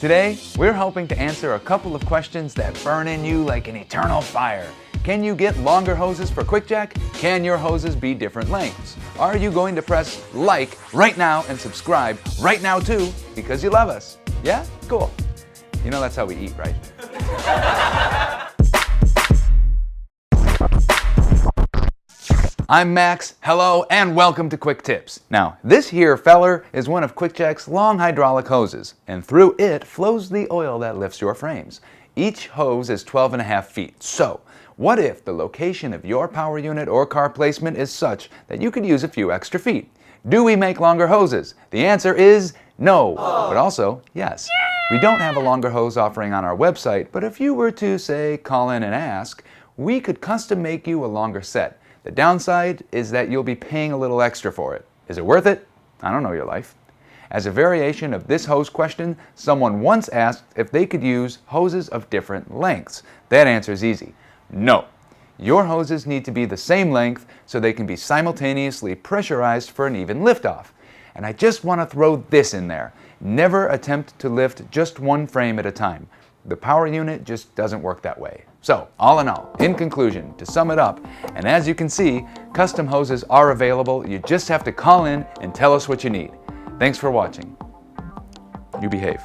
Today, we're hoping to answer a couple of questions that burn in you like an eternal fire. Can you get longer hoses for QuickJack? Can your hoses be different lengths? Are you going to press like right now and subscribe right now too because you love us? Yeah? Cool. You know that's how we eat, right? I'm Max, hello, and welcome to Quick Tips. Now, this here feller is one of QuickJack's long hydraulic hoses, and through it flows the oil that lifts your frames. Each hose is 12.5 feet, so what if the location of your power unit or car placement is such that you could use a few extra feet? Do we make longer hoses? The answer is no, but also yes. We don't have a longer hose offering on our website, but if you were to, say, call in and ask, we could custom make you a longer set. The downside is that you'll be paying a little extra for it. Is it worth it? I don't know your life. As a variation of this hose question, someone once asked if they could use hoses of different lengths. That answer is easy. No. Your hoses need to be the same length so they can be simultaneously pressurized for an even liftoff. And I just want to throw this in there. Never attempt to lift just one frame at a time. The power unit just doesn't work that way. So, all in all, in conclusion, to sum it up, and as you can see, custom hoses are available. You just have to call in and tell us what you need. Thanks for watching. You behave.